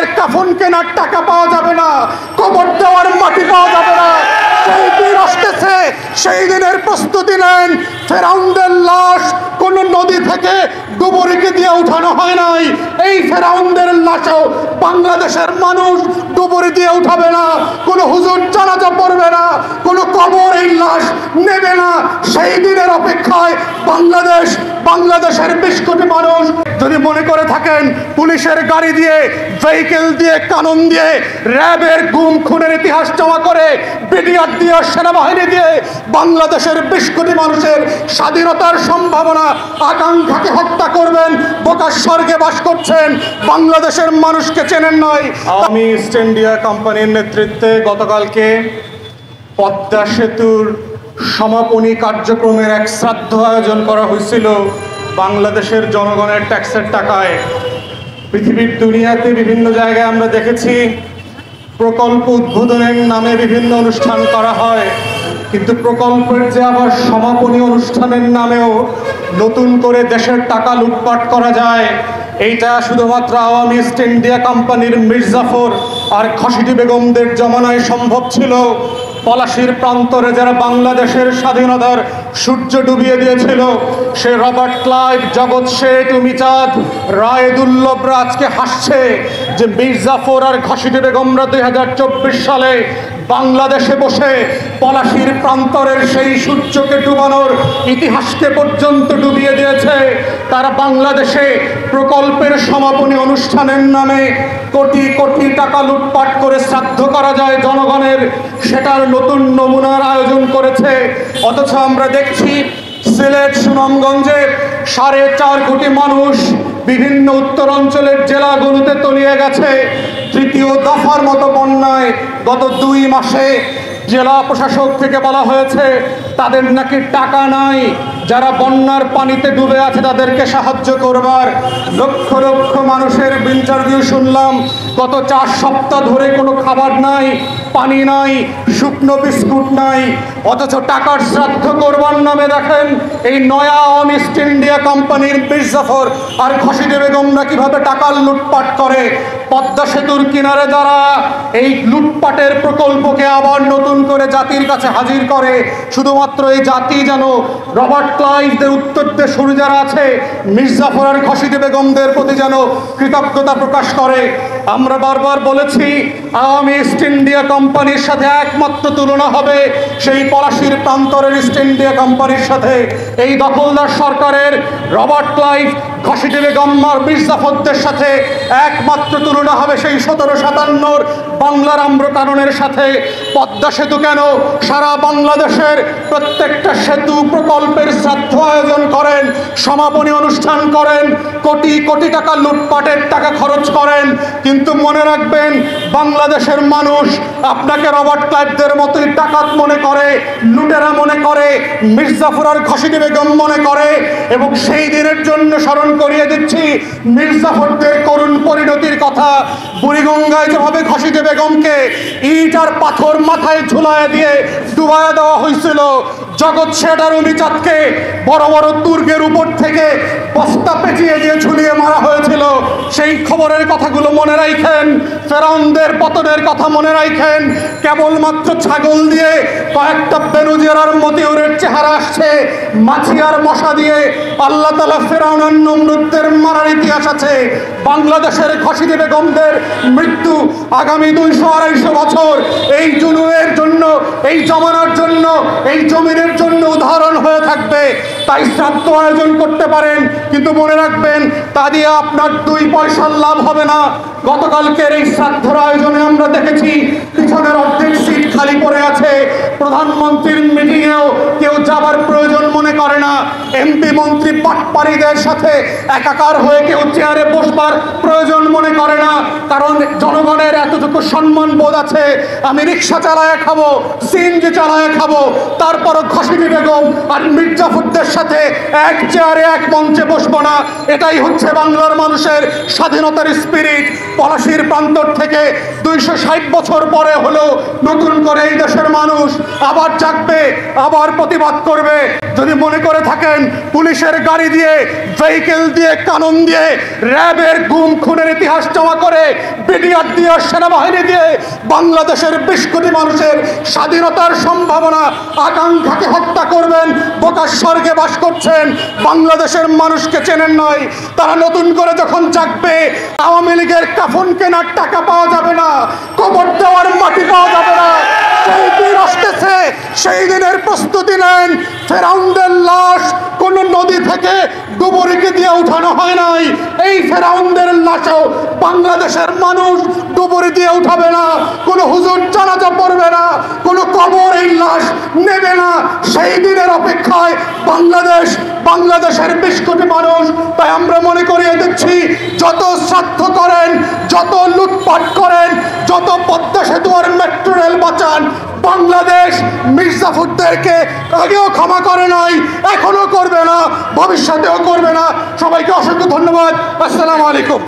মায়ের কাফন কেনার টাকা পাওয়া যাবে না, কবর দেওয়ার মাটি পাওয়া যাবে না। সেই দিন আসতেছে, সেই দিনের প্রস্তুতি নেন। ফেরাউনদের লাশ কোন নদী থেকে ডুবুরিকে দিয়ে উঠানো হয় নাই। এই ফেরাউনদের লাশও বাংলাদেশের মানুষ ডুবুরি দিয়ে উঠাবে না, কোন হুজুর জানাজা পড়বে না, কোন কবর এই লাশ নেবে না। সেই দিনের অপেক্ষায় বাংলাদেশের 20 কোটি মানুষ। যদি মনে করে থাকেন পুলিশের গাড়ি দিয়ে, ভেহিকেল দিয়ে, কানুন দিয়ে, র্যাবের গুম খুনের ইতিহাস জমা করে, বিডিআর দিয়ে, সেনাবাহিনী দিয়ে বাংলাদেশের 20 কোটি মানুষের স্বাধীনতার সম্ভাবনা আকাঙ্ক্ষাকে হত্যা করবেন, বোকার স্বর্গে বাস করছেন, বাংলাদেশের মানুষকে চেনেন নয়। আমি ইস্ট ইন্ডিয়া কোম্পানির নেতৃত্বে গতকালকে পদ্মা সেতুর সমাপনী কার্যক্রমের এক শ্রাদ্ধ আয়োজন করা হয়েছিল বাংলাদেশের জনগণের ট্যাক্সের টাকায়। পৃথিবীর দুনিয়াতে বিভিন্ন জায়গায় আমরা দেখেছি প্রকল্প উদ্বোধনের নামে বিভিন্ন অনুষ্ঠান করা হয়, কিন্তু প্রকল্পের যে আবার সমাপনী অনুষ্ঠানের নামেও নতুন করে দেশের টাকা লুটপাট করা যায়, এইটা শুধুমাত্র আওয়ামী ইস্ট ইন্ডিয়া কোম্পানির মির্জাফর আর খসিটি বেগমদের জমানায় সম্ভব ছিল। পলাশীর প্রান্তরে যারা বাংলাদেশের স্বাধীনতার সূর্য ডুবিয়ে দিয়েছিল, সে রবার্ট ক্লাইভ, জগৎ শেঠ, উমিচাঁদ, রায়দুল্লভরা আজকে হাসছে যে মির্জাফর আর খসিটি বেগমরা 2024 সালে বাংলাদেশে বসে পলাশীর প্রান্তরের সেই সূর্যকে ডুবানোর ইতিহাসকে পর্যন্ত ডুবিয়ে দিয়েছে। তারা বাংলাদেশে প্রকল্পের সমাপনী অনুষ্ঠানের নামে কোটি কোটি টাকা লুটপাট করে শ্রাদ্ধ করা যায় জনগণের, সেটার নতুন নমুনার আয়োজন করেছে। অথচ আমরা দেখছি সিলেট, সুনামগঞ্জে 4.5 কোটি মানুষ বিভিন্ন উত্তরাঞ্চলের জেলাগুলোতে তলিয়ে গেছে। তৃতীয় দফার মতো বন্যায় গত 2 মাসে জেলা প্রশাসক থেকে বলা হয়েছে তাদের নাকি টাকা নাই, যারা বন্যার পানিতে ডুবে আছে তাদেরকে সাহায্য করবার। লক্ষ লক্ষ মানুষের ইন্টারভিউ শুনলাম, গত 4 সপ্তাহ ধরে কোনো খাবার নাই, পানি নাই, শুকনো বিস্কুট নাই। অথচ টাকার শ্রাদ্ধ করবার নামে দেখেন এই নয়া আওয়ামী ইস্ট ইন্ডিয়া কোম্পানির মির্জাফর আর খসিটি বেগমরা কিভাবে টাকার লুটপাট করে। পদ্মা সেতুর কিনারে যারা এই লুটপাটের প্রকল্পকে আবার নতুন করে জাতির কাছে হাজির করে, শুধুমাত্র এই জাতি যেন রবার্ট ক্লাইভদের উত্তরদের শুরু যারা আছে মির্জাফর আর খসিটি বেগমদের প্রতি যেন কৃতজ্ঞতা প্রকাশ করে। আমরা বারবার বলেছি আওয়ামী ইস্ট ইন্ডিয়া কোম্পানির সাথে একমাত্র তুলনা হবে সেই পলাশীর প্রান্তরের ইস্ট ইন্ডিয়া কোম্পানির সাথে। এই দখলদার সরকারের রবার্ট ক্লাইভ, খসিটি বেগম আর মির্জাফরদের সাথে একমাত্র তুলনা হবে সেই 1757 বাংলার আম্রকাননের সাথে। পদ্মা সেতু কেন সারা বাংলাদেশের প্রত্যেকটা সেতু প্রকল্পের শ্রাদ্ধ আয়োজন করেন, সমাপনী অনুষ্ঠান করেন, কোটি কোটি টাকা লুটপাটের টাকা খরচ করেন, কিন্তু মনে রাখবেন বাংলাদেশের মানুষ আপনাকে রবার্ট ক্লাইভদের মতোই ডাকাত মনে করে, লুটেরা মনে করে, মির্জাফর আর খসিটি বেগম মনে করে। এবং সেই দিনের জন্য স্মরণ করিয়ে দিচ্ছি মির্জাফরদের করুণ পরিণতির কথা। বুড়িগঙ্গায় যেভাবে খসিটি বেগমকে ইট আর পাথর মাথায় ঝুলায় দিয়ে ডুবায়া দেওয়া হয়েছিল, জগৎ শেঠ আর উমিচাঁদকে বড় বড় দুর্গের উপর থেকে বস্তা পেঁচিয়ে দিয়ে ঝুলিয়ে মারা হয়েছিল, সেই খবরের কথাগুলো মনে রাখেন। ফেরাউনদের পতনের কথা মনে রাখেন। কেবলমাত্র ছাগল দিয়ে কয়েকটা বেনুজির আর মতিউরের চেহারা আসছে, মাছি আর মশা দিয়ে আল্লাহ তাআলা ফেরাউন আর নমরুদদের মারার ইতিহাস আছে। বাংলাদেশের খসিটি বেগমদের মৃত্যু আগামী 200-250 বছর এই জুলুমের জন্য, এই জমানার জন্য, এই জমিনের জন্য উদাহরণ হয়ে থাকবে। তাই শ্রাদ্ধ আয়োজন করতে পারেন, কিন্তু মনে রাখবেন তা দিয়ে আপনার 2 পয়সার লাভ হবে না। গতকালকের এই শ্রাদ্ধের আয়োজনে আমরা দেখেছি পিছনের অর্ধেক সিট খালি পড়ে আছে। প্রধানমন্ত্রীর মিটিংয়েও কেউ যাবার প্রয়োজন মনে করে না। এমপি মন্ত্রী পাটপাড়িদের সাথে একাকার হয়ে কেউ চেয়ারে বসবার প্রয়োজন মনে করে না, কারণ জনগণের এতটুকু সম্মান বোধ আছে। আমি রিক্সা চালায় খাবো, সিএনজি চালায় খাবো, তারপরও খসিটি বেগম আর মির্জাফরদের সাথে এক চেয়ারে এক মঞ্চে বসবো না। এটাই হচ্ছে বাংলার মানুষের স্বাধীনতার স্পিরিট। পলাশীর প্রান্তর থেকে 260 বছর পরে হলো নতুন করে এই দেশের মানুষ আবার জাগবে, আবার প্রতিবাদ করবে। যদি মনে করে থাকেন পুলিশের গাড়ি দিয়ে, ভেহিকেল দিয়ে, কানুন দিয়ে, র্যাবের গুম খুনের ইতিহাস জমা করে, বিডিআর দিয়ে, সেনাবাহিনী দিয়ে বাংলাদেশের 20 কোটি মানুষের স্বাধীনতার সম্ভাবনা আকাঙ্ক্ষাকে হত্যা করবেন, বোকার স্বর্গে বাস করছেন, বাংলাদেশের মানুষকে চেনেন নাই। তারা নতুন করে যখন জাগবে, আওয়ামী লীগের কাফন কেনার টাকা পাওয়া যাবে না, কবর দেওয়ার মাটি পাওয়া যাবে না। সেই দিন আসতেছে, সেই দিনের প্রস্তুতি নেন। ফেরাউনদের লাশ কোন নদী থেকে ডুবুরিকে দিয়ে উঠানো হয় নাই। এই ফেরাউনদের লাশও বাংলাদেশের মানুষ ডুবুরি দিয়ে উঠাবে না, কোন হুজুর জানাজা পড়বে না, কোন কবর এই লাশ নেবে না। সেই দিনের অপেক্ষায় বাংলাদেশের 20 কোটি মানুষ। তাই আমরা মনে করিয়ে দিচ্ছি, যত শ্রাদ্ধ করেন, যত লুটপাট করেন, যত পদ্মা সেতু আর মেট্রো রেল বাঁচান, বাংলাদেশ মির্জাফরদেরকে আগেও ক্ষমা করে নাই, এখনো করবে না, ভবিষ্যতেও করবে না। সবাইকে অসংখ্য ধন্যবাদ। আসসালামু আলাইকুম।